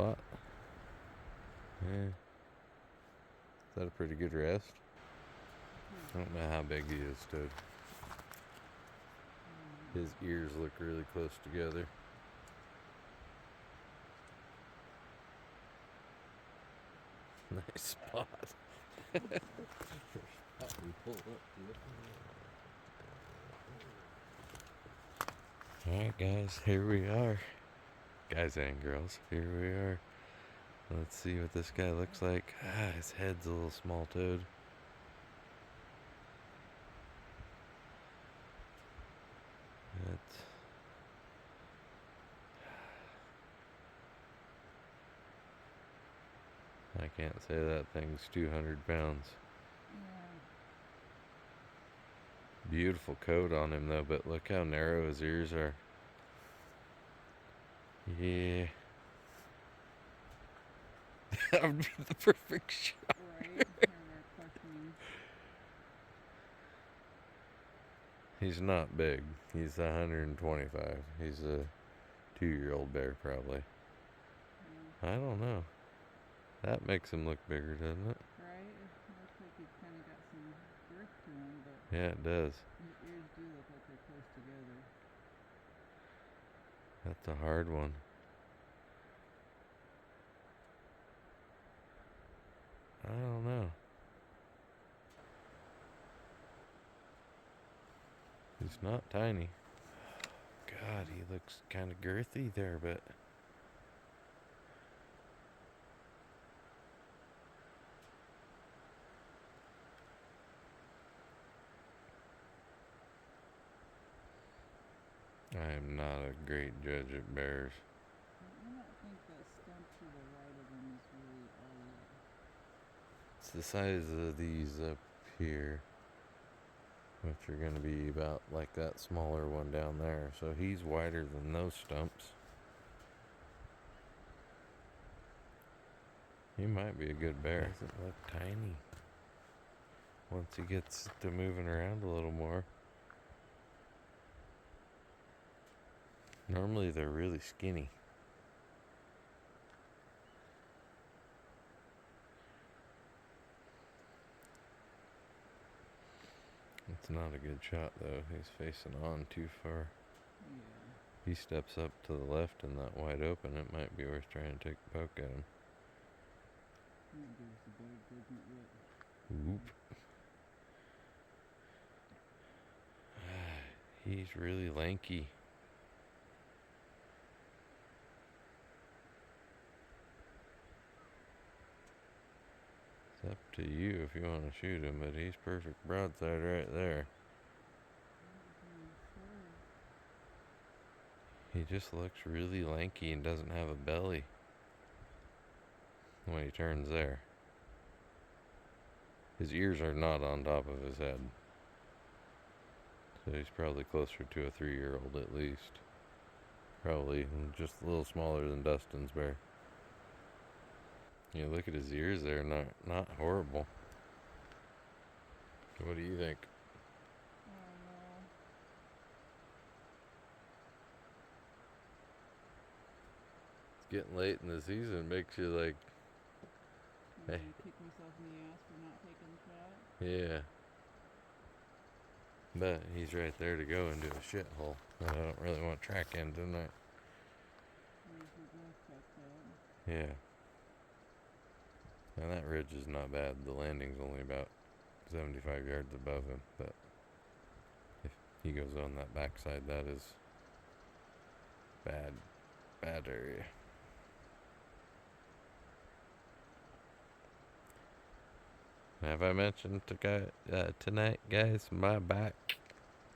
spot? Yeah. Is that a pretty good rest? I don't know how big he is, Toad. His ears look really close together. Nice spot. Alright guys, here we are. Guys and girls, here we are. Let's see what this guy looks like. His head's a little small, Toad. I can't say that thing's 200 pounds. Beautiful coat on him though, but look how narrow his ears are. Yeah. That would be the perfect shot. Right? He's not big. He's 125. He's a 2-year-old bear probably. I don't know. That makes him look bigger, doesn't it? Right? It looks like he's kind of got some girth to him, but Yeah, it does. his ears do look like they're close together. That's a hard one. I don't know. He's not tiny. God, he looks kind of girthy there, but... I am not a great judge at bears. I don't think that stump to the right of him is really all that. It's the size of these up here, which are going to be about like that smaller one down there. So he's wider than those stumps. He might be a good bear. Doesn't look tiny once he gets to moving around a little more. Normally they're really skinny. It's not a good shot though. He's facing on too far. Yeah. He steps up to the left and that wide open, it might be worth trying to take a poke at him. Might give us a better judgment yet. Whoop. He's really lanky. It's up to you if you want to shoot him, but he's perfect broadside right there. He just looks really lanky and doesn't have a belly when he turns there. His ears are not on top of his head. So he's probably closer to a 3-year-old at least. Probably just a little smaller than Dustin's bear. Yeah, look at his ears there, not horrible. What do you think? I don't know. It's getting late in the season, makes you like, I'm hey. gonna kick myself in the ass for not taking the shot. Yeah. But he's right there to go into a shithole. I don't really want to track in tonight. Yeah. And that ridge is not bad. The landing's only about 75 yards above him, but if he goes on that backside, that is bad area. Have I mentioned tonight, guys, my back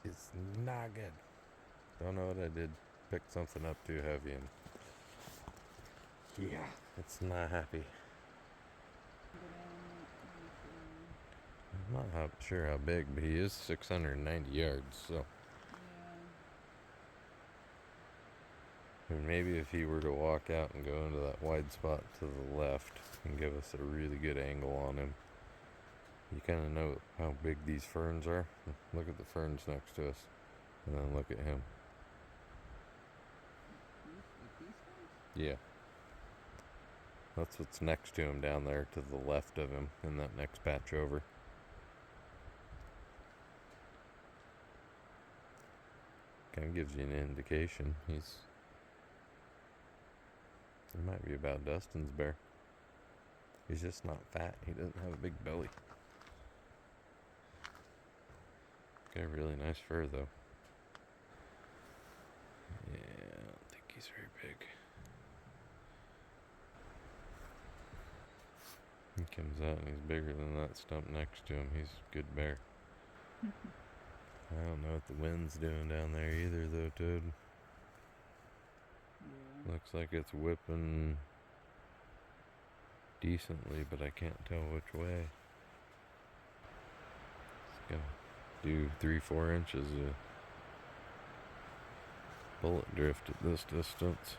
is not good. Don't know what I did. Picked something up too heavy and yeah, it's not happy. I'm not sure how big, but he is 690 yards, so. Yeah. And maybe if he were to walk out and go into that wide spot to the left and give us a really good angle on him, you kind of know how big these ferns are. Look at the ferns next to us, and then look at him. These ones? Yeah. That's what's next to him down there to the left of him in that next patch over. Kind of gives you an indication. He might be about Dustin's bear. He's just not fat. He doesn't have a big belly. Got really nice fur though. Yeah, I don't think he's very big. He comes out and he's bigger than that stump next to him. He's a good bear. I don't know what the wind's doing down there either though, Toad. Yeah. Looks like it's whipping decently, but I can't tell which way. It's gonna do 3-4 inches of bullet drift at this distance.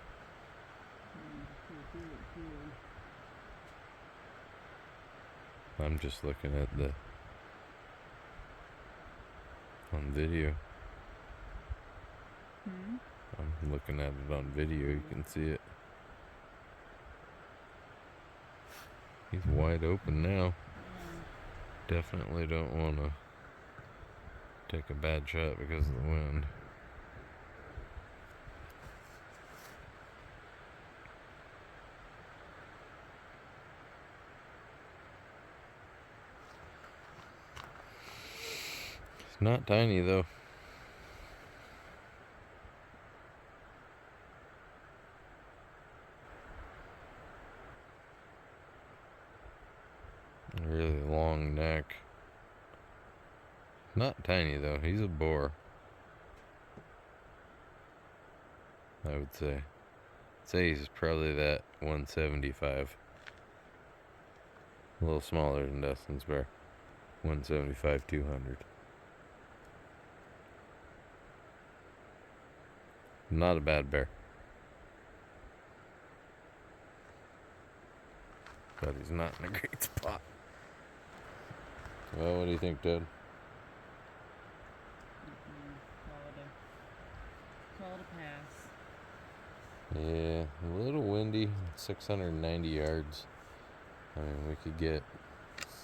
I'm just looking at on video. I'm looking at it on video, you can see it. He's wide open now. Definitely don't want to take a bad shot because of the wind. It's not tiny though. Really long neck. Not tiny though, he's a boar. I would say. I'd say he's probably that 175. A little smaller than Dustin's bear. 175, 200. Not a bad bear. But he's not in a great spot. Well, what do you think, Ted? Call it a pass. Yeah, a little windy. 690 yards. I mean, we could get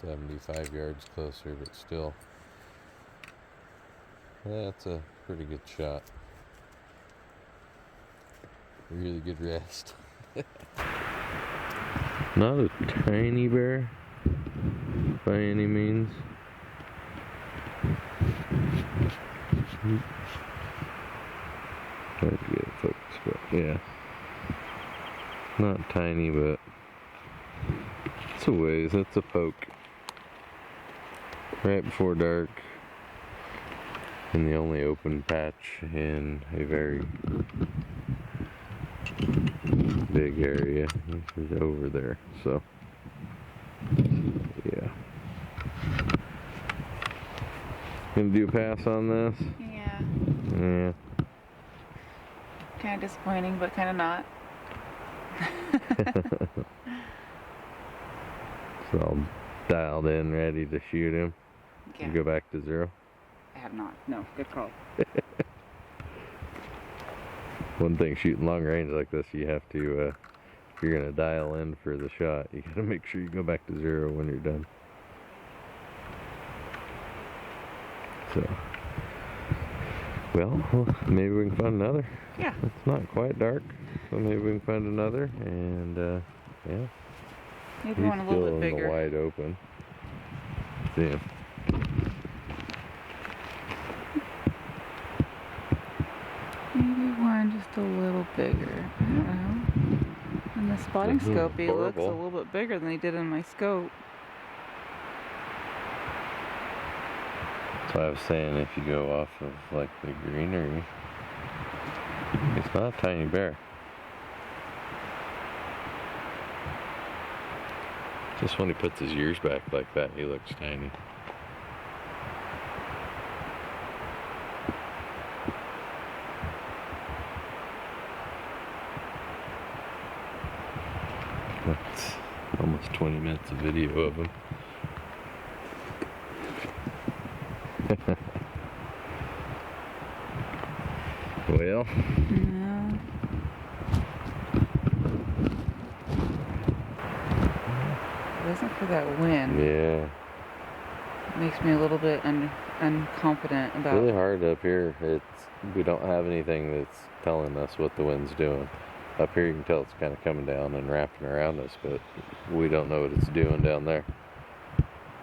75 yards closer, but still. That's a pretty good shot. Really good rest. Not a tiny bear by any means. Try to get a focus, but yeah. Not tiny, but it's a ways. It's a poke. Right before dark. In the only open patch in a very big area. He's over there, so yeah. Gonna do a pass on this? Yeah. Yeah. Kind of disappointing, but kind of not. So all dialed in, ready to shoot him. Yeah. You go back to 0. I have not. No, good call. One thing shooting long range like this, you have to, if you're gonna dial in for the shot, you gotta make sure you go back to 0 when you're done. So, well, maybe we can find another. Yeah. It's not quite dark, so maybe we can find another, and yeah. Maybe one a little bit He's still in bigger. the wide open. See him. Maybe one just a little bigger. I don't know. In the spotting This is scope, he looks a horrible. little bit bigger than he did in my scope. So I was saying, if you go off of like the greenery, it's not a tiny bear. Just when he puts his ears back like that, he looks tiny. That's almost 20 minutes of video of him. Well, Yeah. wasn't for that wind, Yeah. it makes me a little bit unconfident about. Really hard up here. We don't have anything that's telling us what the wind's doing. Up here you can tell it's kind of coming down and wrapping around us, but we don't know what it's doing down there.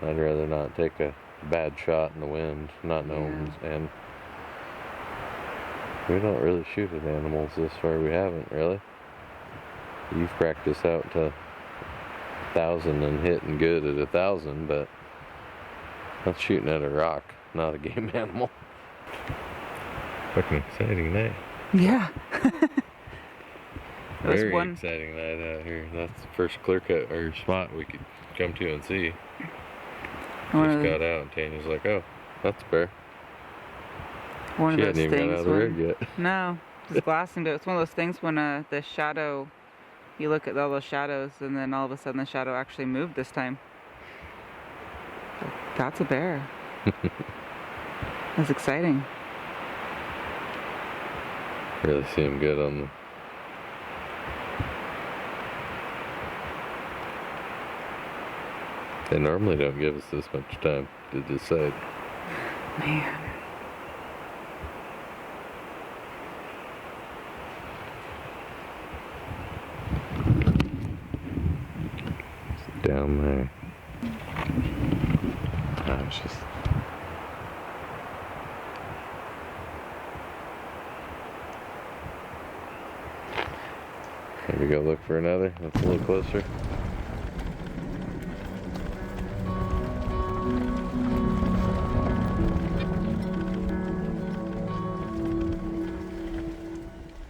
I'd rather not take a bad shot in the wind, not knowing, and we don't really shoot at animals this far. We haven't really. You've practiced out to 1,000 and hitting good at 1,000, but that's shooting at a rock, not a game animal. Fucking exciting night. Yeah. Very exciting night out here. That's the first clear cut or spot we could come to and see. Just got out and Tanya's like, oh, that's a bear. One She of hadn't those even got things out of the rig yet. No, just glassing to it. It's one of those things when the shadow, you look at all those shadows and then all of a sudden the shadow actually moved this time. That's a bear. That's exciting. Really see him good on the... They normally don't give us this much time to decide. Man. It's down there. It's just... Maybe go look for another. That's a little closer.